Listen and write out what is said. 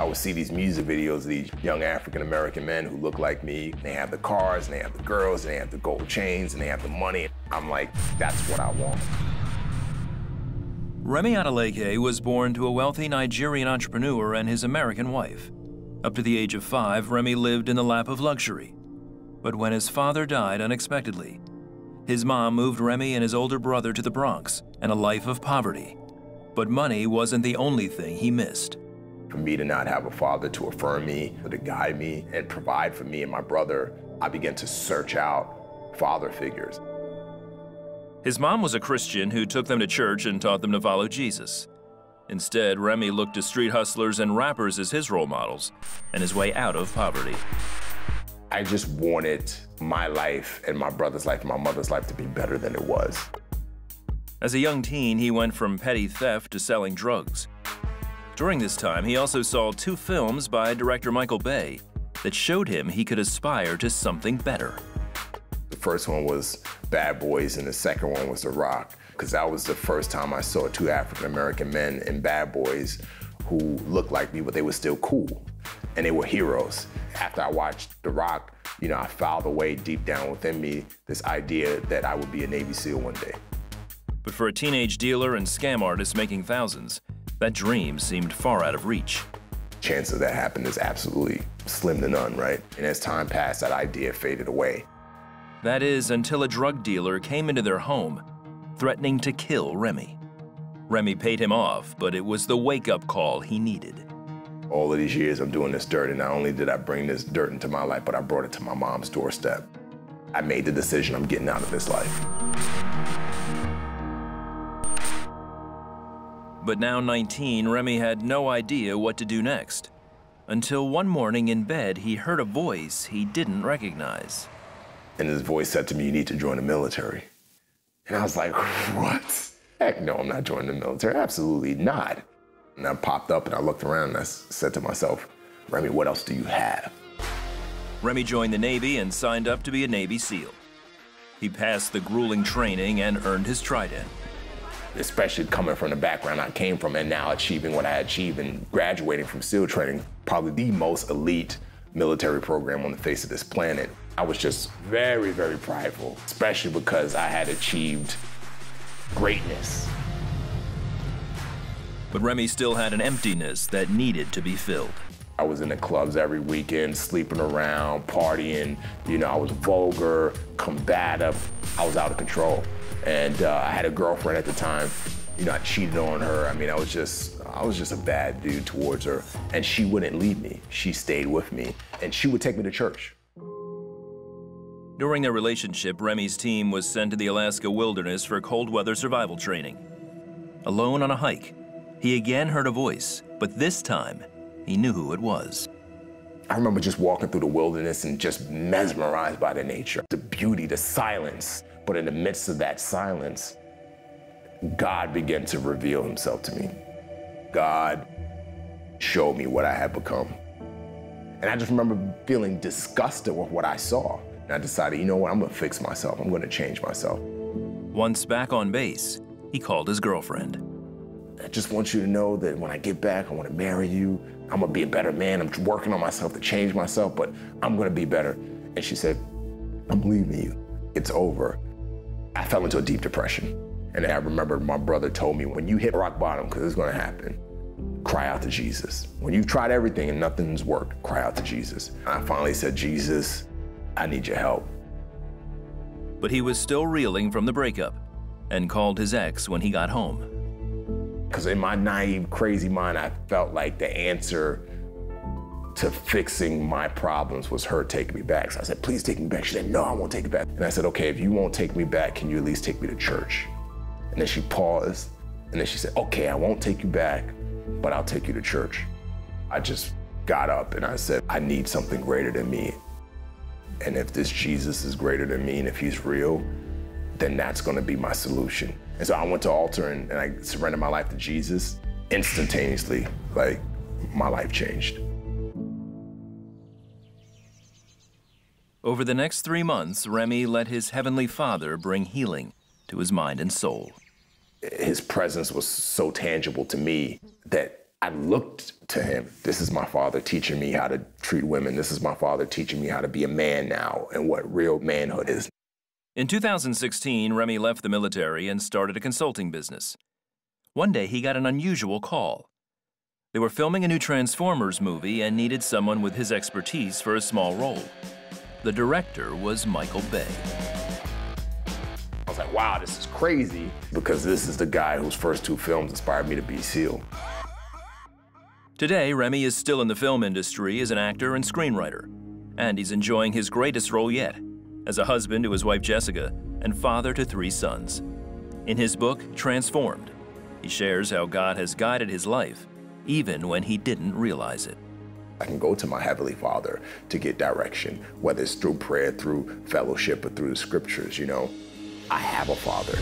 I would see these music videos of these young African-American men who look like me. They have the cars, and they have the girls, and they have the gold chains, and they have the money. I'm like, that's what I want. Remi Adeleke was born to a wealthy Nigerian entrepreneur and his American wife. Up to the age of 5, Remi lived in the lap of luxury. But when his father died unexpectedly, his mom moved Remi and his older brother to the Bronx and a life of poverty. But money wasn't the only thing he missed. For me to not have a father to affirm me, to guide me, and provide for me and my brother, I began to search out father figures. His mom was a Christian who took them to church and taught them to follow Jesus. Instead, Remi looked to street hustlers and rappers as his role models and his way out of poverty. I just wanted my life and my brother's life and my mother's life to be better than it was. As a young teen, he went from petty theft to selling drugs. During this time, he also saw 2 films by director Michael Bay that showed him he could aspire to something better. The first one was Bad Boys, and the second one was The Rock, because that was the first time I saw 2 African-American men in Bad Boys who looked like me, but they were still cool, and they were heroes. After I watched The Rock, you know, I filed away deep down within me this idea that I would be a Navy SEAL one day. But for a teenage dealer and scam artist making thousands, that dream seemed far out of reach. Chance of that happening is absolutely slim to none, right? And as time passed, that idea faded away. That is, until a drug dealer came into their home, threatening to kill Remi. Remi paid him off, but it was the wake-up call he needed. All of these years I'm doing this dirt, and not only did I bring this dirt into my life, but I brought it to my mom's doorstep. I made the decision, I'm getting out of this life. But now 19, Remi had no idea what to do next. Until one morning in bed, he heard a voice he didn't recognize. And his voice said to me, "You need to join the military." And I was like, what? Heck no, I'm not joining the military, absolutely not. And I popped up and I looked around and I said to myself, Remi, what else do you have? Remi joined the Navy and signed up to be a Navy SEAL. He passed the grueling training and earned his trident. Especially coming from the background I came from and now achieving what I achieved and graduating from SEAL training, probably the most elite military program on the face of this planet. I was just very, very prideful, especially because I had achieved greatness. But Remi still had an emptiness that needed to be filled. I was in the clubs every weekend, sleeping around, partying. You know, I was vulgar, combative. I was out of control. And I had a girlfriend at the time. You know, I cheated on her. I mean, I was just a bad dude towards her. And she wouldn't leave me. She stayed with me. And she would take me to church. During their relationship, Remi's team was sent to the Alaska wilderness for cold weather survival training. Alone on a hike, he again heard a voice, but this time, he knew who it was. I remember just walking through the wilderness and just mesmerized by the nature, the beauty, the silence. But in the midst of that silence, God began to reveal himself to me. God showed me what I had become. And I just remember feeling disgusted with what I saw. And I decided, you know what, I'm gonna fix myself. I'm gonna change myself. Once back on base, he called his girlfriend. I just want you to know that when I get back, I wanna marry you. I'm gonna be a better man. I'm working on myself to change myself, but I'm gonna be better. And she said, I'm leaving you. It's over. I fell into a deep depression. And I remember my brother told me, when you hit rock bottom, because it's gonna happen, cry out to Jesus. When you've tried everything and nothing's worked, cry out to Jesus. And I finally said, Jesus, I need your help. But he was still reeling from the breakup and called his ex when he got home. Because in my naive, crazy mind, I felt like the answer to fixing my problems was her taking me back. So I said, please take me back. She said, no, I won't take you back. And I said, okay, if you won't take me back, can you at least take me to church? And then she paused, and then she said, okay, I won't take you back, but I'll take you to church. I just got up and I said, I need something greater than me. And if this Jesus is greater than me, and if he's real, then that's gonna be my solution. And so I went to the altar and I surrendered my life to Jesus. Instantaneously, like, my life changed. Over the next 3 months, Remi let his Heavenly Father bring healing to his mind and soul. His presence was so tangible to me that I looked to him. This is my father teaching me how to treat women. This is my father teaching me how to be a man now and what real manhood is. In 2016, Remi left the military and started a consulting business. One day, he got an unusual call. They were filming a new Transformers movie and needed someone with his expertise for a small role. The director was Michael Bay. I was like, wow, this is crazy, because this is the guy whose first 2 films inspired me to be SEAL. Today, Remi is still in the film industry as an actor and screenwriter, and he's enjoying his greatest role yet, as a husband to his wife Jessica and father to 3 sons. In his book, Transformed, he shares how God has guided his life, even when he didn't realize it. I can go to my Heavenly Father to get direction, whether it's through prayer, through fellowship, or through the scriptures, you know. I have a Father.